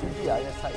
DGISI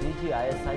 DGISI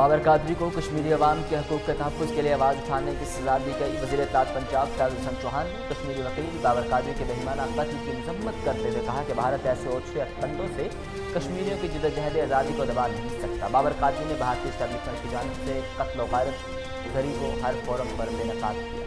Babar Qadri کو کشمیری عوام کے حقوق کے تحفظ کے لیے آواز اٹھانے کی سزا دی گئی۔ وزیر اطلاعات پنجاب فیاض حسن چوہان نے کشمیری وکیل بابر قادری کے بہیمانہ قتل کی مذمت کرتے ہوئے کہا کہ بھارت ایسے اوچھے فنڈوں سے کشمیریوں کی جدوجہد آزادی کو دبا نہیں سکتا۔ بابر قادری نے بھارتی اسٹیبلشمنٹ کی جانب سے قتل و غارت گری کو ہر فورم پر بے نقاب کیا۔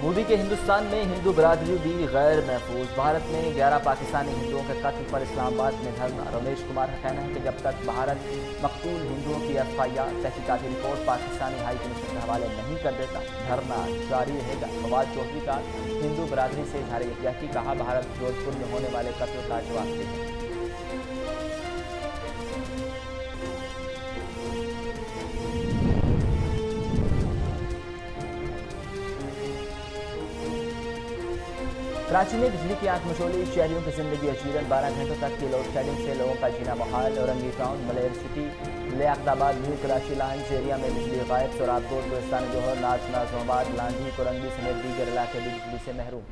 مودی کے ہندوستان میں ہندو برادری بھی غیر محفوظ۔ بھارت میں 11 پاکستانی ہندوؤں کے قتل پر اسلام آباد میں دھرنا۔ رمیش کمار کا کہنا ہے کہ جب تک بھارت مقتول ہندوؤں کی FIR تحقیقاتی رپورٹ پاکستانی ہائی کمیشن کے حوالے نہیں کر دیتا، دھرنا جاری رہے گا۔ فواد چودھری کا ہندو برادری سے اظہار یکجہتی، کہا بھارت جودھ پور میں ہونے والے قتل کا جواب دے گا۔ کراچی میں بجلی کی آنکھ مچولی، شہریوں کی زندگی اجیرن، 12 گھنٹوں تک کی لوڈ شیڈنگ سے لوگوں کا جینا محال۔ اورنگی ٹاؤن، ملیر سٹی، لیاقت آباد، نیو کراچی لائنز ایریا میں بجلی غائب۔ سوراب کوٹ، گلستان جوہر، نازم آباد، لانڈھی، کرنگی سمیت دیگر علاقے بھی بجلی سے محروم۔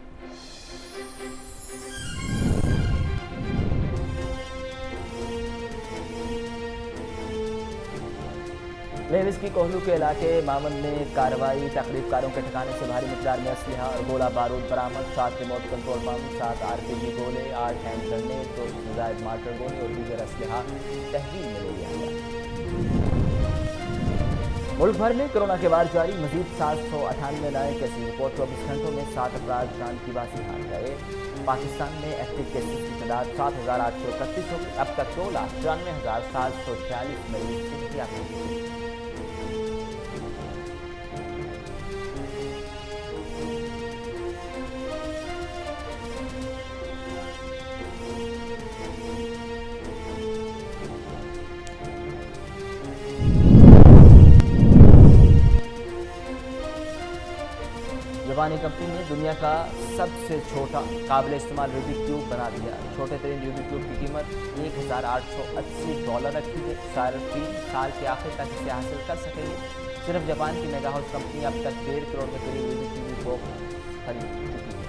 لیوز کی کوہلو کے علاقے ماون میں کارروائی، تقریب کاروں کے ٹھکانے سے بھاری مقدار میں اسلحہ اور گولہ بارود برآمد۔ 7 ریموٹ کنٹرول بم، 7 RPG گولے، 8 ہینڈ گرنیڈ، 2 سے زائد مارٹر گولے اور دیگر اسلحہ تحویل میں لے لیا گیا۔ ملک بھر میں کرونا کے وار جاری، مزید 798 نئے کیسز رپورٹ۔ 24 گھنٹوں میں 7 افراد جان کی باسی ہار گئے۔ پاکستان میں ایکٹیو کیسز کی تعداد 7,831 ہو گئی۔ اب تک 2,94,746 مریض صحتیاب ہو چکے۔ جاپانی کمپنی نے دنیا کا سب سے چھوٹا قابل استعمال روبک کیوب بنا دیا۔ چھوٹے ترین روبک کیوب کی قیمت $1,880 رکھی ہے۔ صارفین سال کے آخر تک اسے حاصل کر سکیں گے۔ صرف جاپان کی میگا ہاؤس کمپنی اب تک 1.5 کروڑ کے قریب روبک کیوب کو خرید چکی ہے۔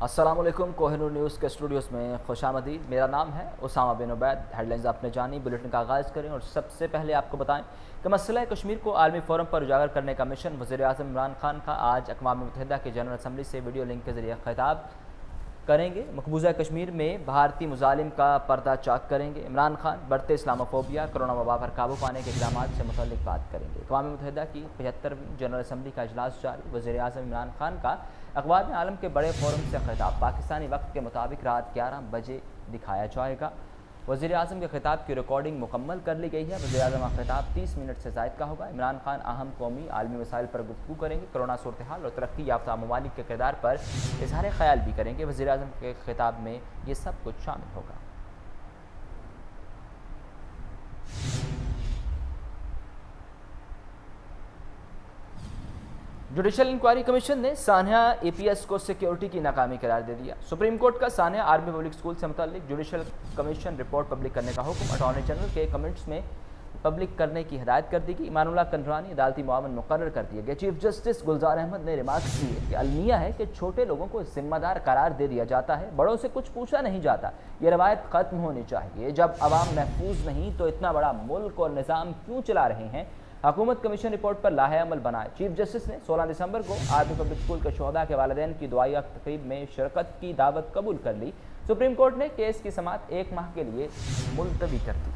السلام علیکم، کوہ نور نیوز کے اسٹوڈیوز میں خوش آمدید۔ میرا نام ہے اسامہ بن عبید۔ ہیڈ لائنز آپ نے جانی، بلیٹن کا آغاز کریں اور سب سے پہلے آپ کو بتائیں کہ مسئلہ کشمیر کو عالمی فورم پر اجاگر کرنے کا مشن وزیر اعظم عمران خان کا آج اقوام متحدہ کی جنرل اسمبلی سے ویڈیو لنک کے ذریعے خطاب کریں گے۔ مقبوضہ کشمیر میں بھارتی مظالم کا پردہ چاک کریں گے۔ عمران خان بڑھتے اسلاموفوبیا، کرونا وبا پر قابو پانے کے اقدامات سے متعلق بات کریں گے۔ اقوام متحدہ کی 75ویں جنرل اسمبلی کا اجلاس جاری، وزیر اعظم عمران خان کا اقوام عالم کے بڑے فورم سے خطاب۔ پاکستانی وقت کے مطابق رات 11 بجے دکھایا جائے گا۔ وزیر اعظم کے خطاب کی ریکارڈنگ مکمل کر لی گئی ہے۔ وزیر اعظم کا خطاب 30 منٹ سے زائد کا ہوگا۔ عمران خان اہم قومی عالمی مسائل پر گفتگو کریں گے۔ کرونا صورتحال اور ترقی یافتہ ممالک کے کردار پر اظہار خیال بھی کریں گے۔ وزیر اعظم کے خطاب میں یہ سب کچھ شامل ہوگا۔ جوڈیشل انکوائری کمیشن نے سانحہ APS کو سیکیورٹی کی ناکامی قرار دے دیا۔ سپریم کورٹ کا سانحہ آرمی پبلک اسکول سے متعلق جوڈیشل کمیشن رپورٹ پبلک کرنے کا حکم اٹارنی جنرل کے کمنٹس میں پبلک کرنے کی ہدایت کر دی گئی۔ ایمان اللہ کنڈرانی عدالتی معاون مقرر کر دیا گیا۔ چیف جسٹس گلزار احمد نے ریمارکس کیے کہ المیہ ہے کہ چھوٹے لوگوں کو ذمہ دار قرار دے دیا جاتا ہے، بڑوں سے کچھ پوچھا نہیں جاتا۔ یہ روایت ختم ہونی چاہیے۔ جب عوام محفوظ نہیں تو اتنا بڑا ملک اور نظام کیوں چلا رہے ہیں؟ حکومت کمیشن رپورٹ پر لاہے عمل بنائے۔ چیف جسٹس نے 16 دسمبر کو آرمی پبلک اسکول کے شہداء کے والدین کی دعائیہ تقریب میں شرکت کی دعوت قبول کر لی۔ سپریم کورٹ نے کیس کی سماعت 1 ماہ کے لیے ملتوی کر دی۔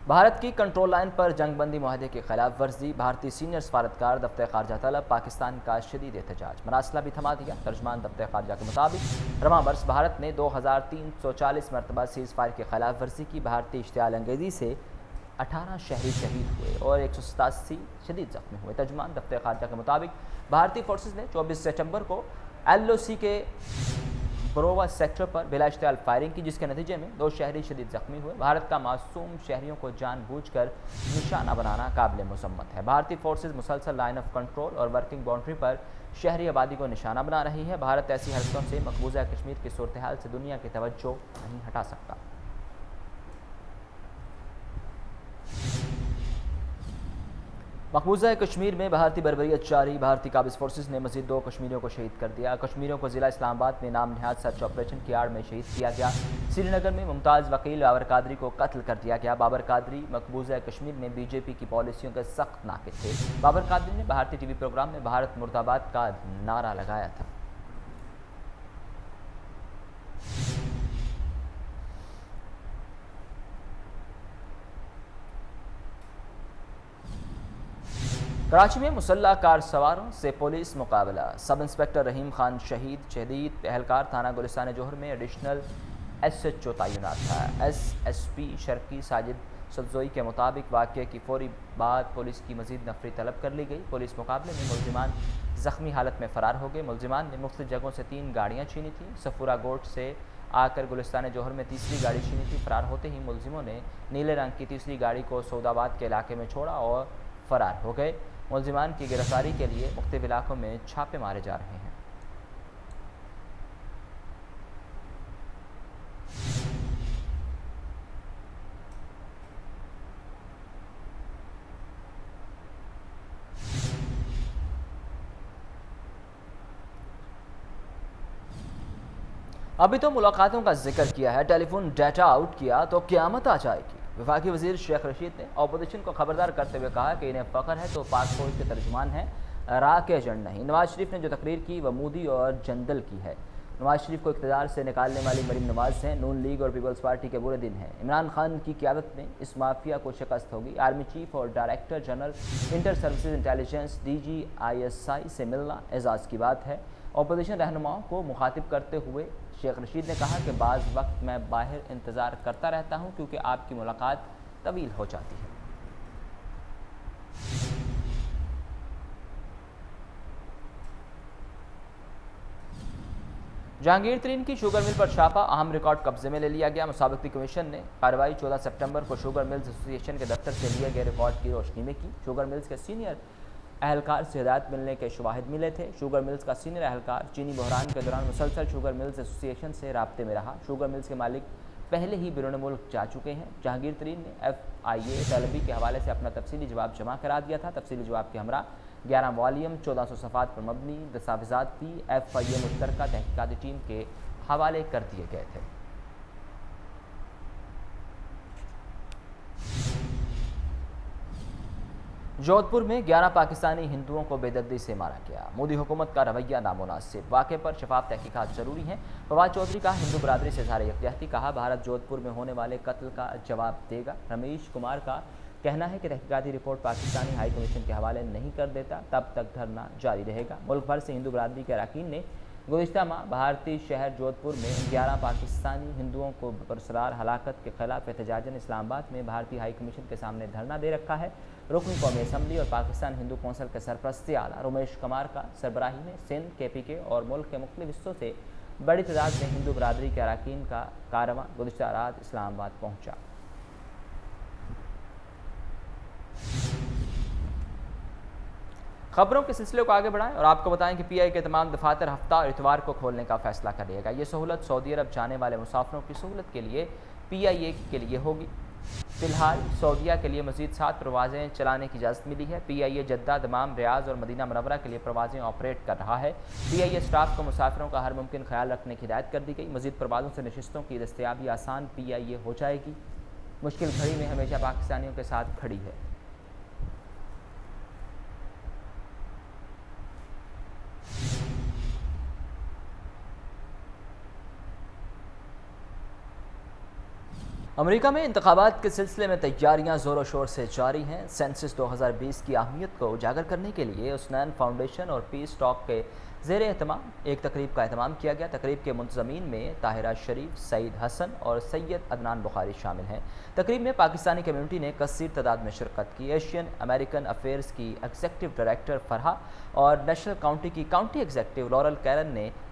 بھارت کی کنٹرول لائن پر جنگ بندی معاہدے کی خلاف ورزی، بھارتی سینئر سفارتکار دفتر خارجہ طلب، پاکستان کا شدید احتجاج، مراسلہ بھی تھما دیا۔ ترجمان دفتر خارجہ کے مطابق رواں برس بھارت نے 2340 مرتبہ سیز فائر کی خلاف ورزی کی۔ بھارتی اشتعال انگیزی سے 18 شہری شہید ہوئے اور 187 شدید زخمی ہوئے۔ ترجمان دفتر خارجہ کے مطابق بھارتی فورسز نے 24 ستمبر کو LOC کے برووا سیکٹر پر بلا اشتعال فائرنگ کی، جس کے نتیجے میں 2 شہری شدید زخمی ہوئے۔ بھارت کا معصوم شہریوں کو جان بوجھ کر نشانہ بنانا قابل مذمت ہے۔ بھارتی فورسز مسلسل لائن آف کنٹرول اور ورکنگ باؤنڈری پر شہری آبادی کو نشانہ بنا رہی ہے۔ بھارت ایسی حرکتوں سے مقبوضہ کشمیر کی صورتحال سے دنیا کی توجہ نہیں ہٹا سکتا۔ مقبوضہ کشمیر میں بھارتی بربریت جاری، بھارتی قابض فورسز نے مزید 2 کشمیریوں کو شہید کر دیا۔ کشمیریوں کو ضلع اسلام آباد میں نام نہاد سرچ آپریشن کی آڑ میں شہید کیا گیا۔ سری نگر میں ممتاز وکیل بابر قادری کو قتل کر دیا گیا۔ بابر قادری مقبوضہ کشمیر میں بی جے پی کی پالیسیوں کے سخت ناقد تھے۔ بابر قادری نے بھارتی ٹی وی پروگرام میں بھارت مرد آباد کا نعرہ لگایا تھا۔ کراچی میں مسلح کار سواروں سے پولیس مقابلہ، سب انسپکٹر رحیم خان شہید اہلکار تھانہ گلستان جوہر میں ایڈیشنل ایس ایچ او تعینات تھا۔ ایس پی شرقی ساجد سبزوئی کے مطابق واقعے کی فوری بعد پولیس کی مزید نفری طلب کر لی گئی۔ پولیس مقابلے میں ملزمان زخمی حالت میں فرار ہو گئے۔ ملزمان نے مختلف جگہوں سے 3 گاڑیاں چھینی تھیں۔ صفورہ گوٹ سے آ کر گلستان جوہر میں تیسری گاڑی چھینی تھی۔ فرار ہوتے ہی ملزموں نے نیلے رنگ کی تیسری گاڑی کو سعود آباد کے علاقے میں چھوڑا اور فرار ہو گئے۔ ملزمان کی گرفتاری کے لیے مختلف علاقوں میں چھاپے مارے جا رہے ہیں۔ ابھی تو ملاقاتوں کا ذکر کیا ہے، ٹیلی فون ڈیٹا آؤٹ کیا تو قیامت آ جائے گی۔ وفاقی وزیر شیخ رشید نے اپوزیشن کو خبردار کرتے ہوئے کہا کہ انہیں فخر ہے تو پاک فوج کے ترجمان ہیں، راہ کے ایجنٹ نہیں۔ نواز شریف نے جو تقریر کی وہ مودی اور جندل کی ہے۔ نواز شریف کو اقتدار سے نکالنے والی مریم نواز ہیں، نون لیگ اور پیپلز پارٹی کے برے دن ہیں۔ عمران خان کی قیادت میں اس مافیا کو شکست ہوگی۔ آرمی چیف اور director general inter services intelligence DGISI سے ملنا اعزاز کی بات ہے۔ اپوزیشن رہنماؤں کو مخاطب کرتے ہوئے شیخ رشید نے کہا کہ بعض وقت میں باہر انتظار کرتا رہتا ہوں کیونکہ آپ کی ملاقات طویل ہو جاتی ہے۔ جہانگیر ترین کی شوگر مل پر چھاپہ، اہم ریکارڈ قبضے میں لے لیا گیا۔ مسابقتی کمیشن نے کارروائی 14 سپٹمبر کو شوگر ملز ایسوسی ایشن کے دفتر سے لیے گئے ریکارڈ کی روشنی میں کی۔ شوگر ملز کے سینئر اہلکار سے ہدایت ملنے کے شواہد ملے تھے۔ شوگر ملز کا سینئر اہلکار چینی بحران کے دوران مسلسل شوگر ملز ایسوسی ایشن سے رابطے میں رہا۔ شوگر ملز کے مالک پہلے ہی بیرون ملک جا چکے ہیں۔ جہانگیر ترین نے FIA طلبی کے حوالے سے اپنا تفصیلی جواب جمع کرا دیا تھا۔ تفصیلی جواب کے ہمراہ 11 والیوم 1400 صفحات پر مبنی دستاویزات بھی FIA مشترکہ تحقیقاتی ٹیم کے حوالے کر دیے گئے تھے۔ جودھ پور میں 11 پاکستانی ہندوؤں کو بے دردی سے مارا گیا۔ مودی حکومت کا رویہ نامناسب، واقعے پر شفاف تحقیقات ضروری ہیں۔ فواد چودھری کا ہندو برادری سے اظہار یکجہتی، کہا بھارت جودھ پور میں ہونے والے قتل کا جواب دے گا۔ رمیش کمار کا کہنا ہے کہ تحقیقاتی رپورٹ پاکستانی ہائی کمیشن کے حوالے نہیں کر دیتا تب تک دھرنا جاری رہے گا۔ ملک بھر سے ہندو برادری کے اراکین نے گزشتہ ماہ بھارتی شہر جودھ پور میں 11 پاکستانی ہندوؤں کو پرسرار ہلاکت کے خلاف احتجاجاً اسلام آباد میں بھارتی ہائی کمیشن کے سامنے دھرنا دے رکھا ہے۔ رکن قومی اسمبلی اور پاکستان ہندو کونسل کے سرپرست اعلیٰ رمیش کمار کا سربراہی میں سندھ، KPK اور ملک کے مختلف حصوں سے بڑی تعداد میں ہندو برادری کے اراکین کا کارواں گزشتہ رات اسلام آباد پہنچا۔ خبروں کے سلسلے کو آگے بڑھائیں اور آپ کو بتائیں کہ PI کے تمام دفاتر ہفتہ اور اتوار کو کھولنے کا فیصلہ کر لیا گا۔ یہ سہولت سعودی عرب جانے والے مسافروں کی سہولت کے لیے PIA کے لیے ہوگی۔ فی الحال سعودیہ کے لیے مزید 7 پروازیں چلانے کی اجازت ملی ہے۔ PIA جدہ، دمام، ریاض اور مدینہ منورہ کے لیے پروازیں آپریٹ کر رہا ہے۔ PIA سٹاف کو مسافروں کا ہر ممکن خیال رکھنے کی ہدایت کر دی گئی۔ مزید پروازوں سے نشستوں کی دستیابی آسان PIA ہو جائے گی۔ مشکل گھڑی میں ہمیشہ پاکستانیوں کے ساتھ کھڑی ہے۔ امریکہ میں انتخابات کے سلسلے میں تیاریاں زور و شور سے جاری ہیں۔ سینسس 2020 کی اہمیت کو اجاگر کرنے کے لیے اسنین فاؤنڈیشن اور پیس ٹاک کے زیر اہتمام ایک تقریب کا اہتمام کیا گیا۔ تقریب کے منتظمین میں طاہرہ شریف، سعید حسن اور سید عدنان بخاری شامل ہیں۔ تقریب میں پاکستانی کمیونٹی نے کثیر تعداد میں شرکت کی۔ ایشین امریکن افیئرز کی ایگزیکٹو ڈائریکٹر فرحہ اور نیشنل کاؤنٹی کی کاؤنٹی ایگزیکٹو لورل کیرن نے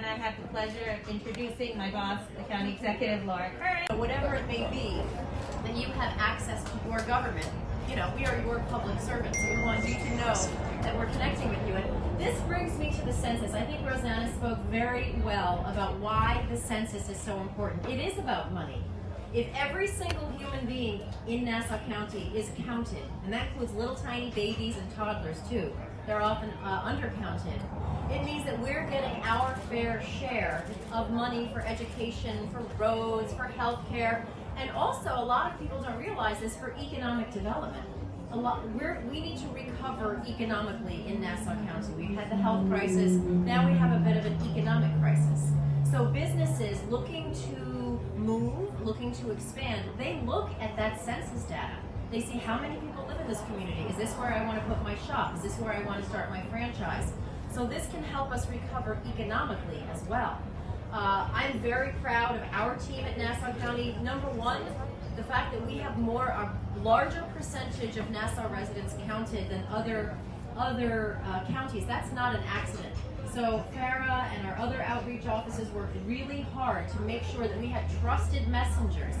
And I have the pleasure of introducing my boss, the county executive, Laura Kearney. Whatever it may be, then you have access to your government. You know, we are your public servants, so we want you to know that we're connecting with you. And this brings me to the census. I think Rosanna spoke very well about why the census is so important. It is about money. If every single human being in Nassau County is counted, and that includes little tiny babies and toddlers too, they're often undercounted. It means that we're getting our fair share of money for education, for roads, for healthcare, and also a lot of people don't realize this, for economic development. We need to recover economically in Nassau County. We've had the health crisis, now we have a bit of an economic crisis. So businesses looking to move, looking to expand, they look at that census data. They see how many people live in this community. Is this where I want to put my shop? Is this where I want to start my franchise? So this can help us recover economically as well. I'm very proud of our team at Nassau County. Number one, the fact that we have a larger percentage of Nassau residents counted than other counties. That's not an accident. So Farah and our other outreach offices worked really hard to make sure that we had trusted messengers.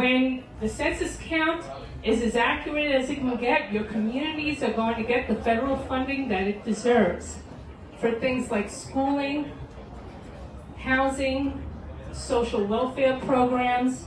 When the census count is as accurate as it can get, your communities are going to get the federal funding that it deserves for things like schooling, housing, social welfare programs.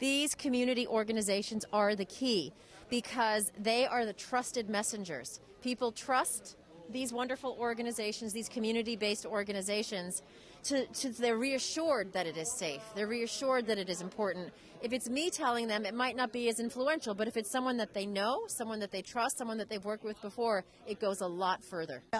These community organizations are the key because they are the trusted messengers. People trust these wonderful organizations, these community-based organizations, they're reassured that it is safe. They're reassured that it is important. If it's me telling them, it might not be as influential, but if it's someone that they know, someone that they trust, someone that they've worked with before, it goes a lot further.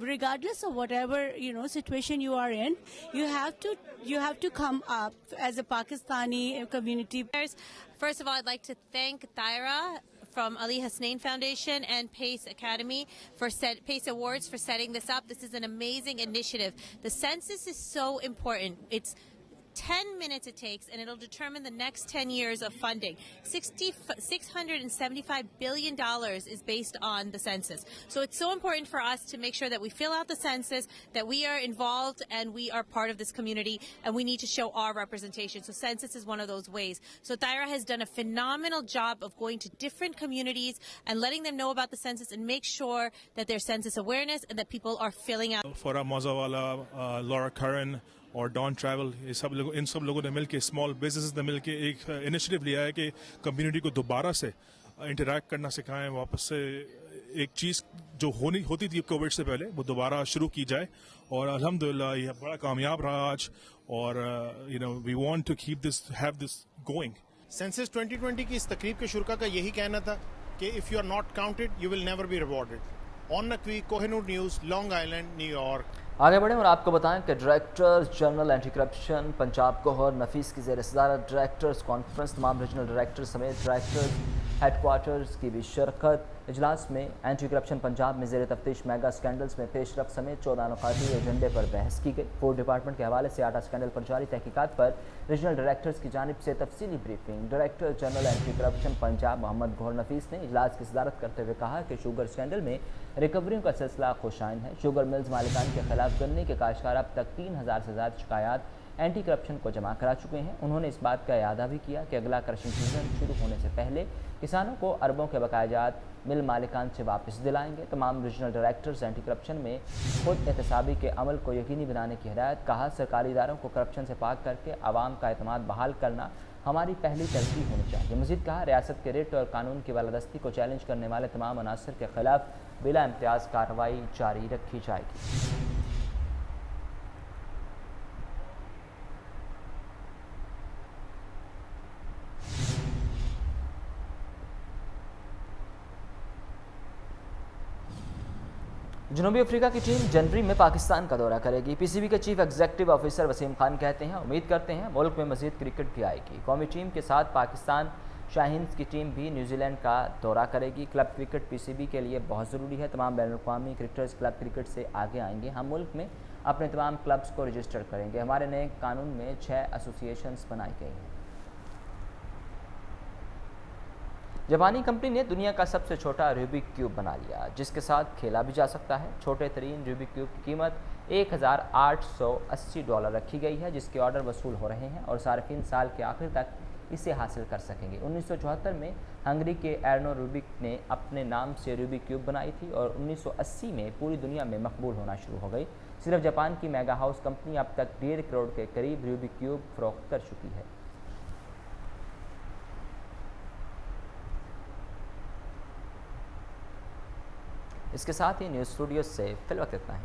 regardless of whatever situation you are in, you have to come up as a Pakistani community. First of all, I'd like to thank Thaira from Ali Hasnain Foundation and Pace Academy for Pace Awards for setting this up. This is an amazing initiative. The census is so important. It's 10 minutes it takes, and it'll determine the next 10 years of funding. $675 billion is based on the census. So it's so important for us to make sure that we fill out the census, that we are involved and we are part of this community, and we need to show our representation. So census is one of those ways. So Tyra has done a phenomenal job of going to different communities and letting them know about the census and make sure that there's census awareness and that people are filling out. Farah Mazawala, Laura Curran اور Dawn travel یہ سب لوگ ان سب لوگوں نے مل کے small business نے مل کے ایک انیشیٹو لیا ہے کہ کمیونٹی کو دوبارہ سے انٹریکٹ کرنا سکھائیں, واپس سے ایک چیز جو ہوتی تھی کووڈ سے پہلے وہ دوبارہ شروع کی جائے, اور الحمدللہ یہ بڑا کامیاب رہا آج, اور we want to keep this have this going. Census 2020 کی اس تقریب کے شرکا کا یہی کہنا تھا کہ if you are not counted you will never be rewarded. Aun Naqvi, Kohinoor news, Long Island, New York. آگے بڑھیں اور آپ کو بتائیں کہ director general anti corruption Punjab Gohar Nafees کی زیر صدارت ڈائریکٹرز کانفرنس تمام ریجنل ڈائریکٹر سمیت ڈائریکٹرز ہیڈ کوارٹرز کی بھی شرکت. اجلاس میں اینٹی کرپشن پنجاب میں زیر تفتیش میگا اسکینڈلز میں پیش رفت سمیت 14 نقاطی ایجنڈے پر بحث کی گئی. فوڈ ڈپارٹمنٹ کے حوالے سے آٹا اسکینڈل پر جاری تحقیقات پر ریجنل ڈائریکٹرز کی جانب سے تفصیلی briefing. Director general anti corruption Punjab Muhammad Gohar Nafees نے اجلاس کی صدارت کرتے ہوئے کہا کہ شوگر اسکینڈل میں ریکوریوں کا سلسلہ خوشائن ہے. شوگر ملز مالکان کے خلاف گنے کے کاشتکار اب تک 3000 سے زیادہ شکایات اینٹی کرپشن کو جمع کرا چکے ہیں. انہوں نے اس بات کا اعادہ بھی کیا کہ اگلا کرشنگ سیزن شروع ہونے سے پہلے کسانوں کو اربوں کے بقایا جات مل مالکان سے واپس دلائیں گے. تمام ریجنل ڈائریکٹرز اینٹی کرپشن میں خود احتسابی کے عمل کو یقینی بنانے کی ہدایت. کہا سرکاری اداروں کو کرپشن سے پاک کر کے عوام کا اعتماد بحال کرنا ہماری پہلی ترجیح ہونی چاہیے. مزید کہا ریاست کے ریٹ اور قانون کی بالادستی کو چیلنج کرنے والے تمام عناصر کے خلاف بلا امتیاز کارروائی جاری رکھی جائے گی. جنوبی افریقہ کی ٹیم جنوری میں پاکستان کا دورہ کرے گی. پی سی بی کے chief executive officer Wasim Khan کہتے ہیں امید کرتے ہیں ملک میں مزید کرکٹ بھی آئے گی. قومی ٹیم کے ساتھ پاکستان شاہینز کی ٹیم بھی نیوزی لینڈ کا دورہ کرے گی. کلب کرکٹ پی سی بی کے لیے بہت ضروری ہے. تمام بین الاقوامی کرکٹرز کلب کرکٹ سے آگے آئیں گے. ہم ملک میں اپنے تمام کلبز کو رجسٹر کریں گے. ہمارے نئے قانون میں 6 ایسوسیشنز بنائی گئی ہیں. جاپانی کمپنی نے دنیا کا سب سے چھوٹا روبک کیوب بنا لیا جس کے ساتھ کھیلا بھی جا سکتا ہے. چھوٹے ترین روبک کیوب کی قیمت $1880 رکھی گئی ہے جس کے آرڈر وصول ہو رہے ہیں اور صارفین سال کے آخر تک اسے حاصل کر سکیں گے. 1974 میں ہنگری کے ایرنو روبک نے اپنے نام سے روبک کیوب بنائی تھی اور 1980 میں پوری دنیا میں مقبول ہونا شروع ہو گئی. صرف جاپان کی میگا ہاؤس کمپنی اب تک 1.5 کروڑ کے قریب روبک کیوب فروخت کر چکی ہے. اس کے ساتھ ہی نیوز اسٹوڈیو سے فی الوقت اتنا ہے.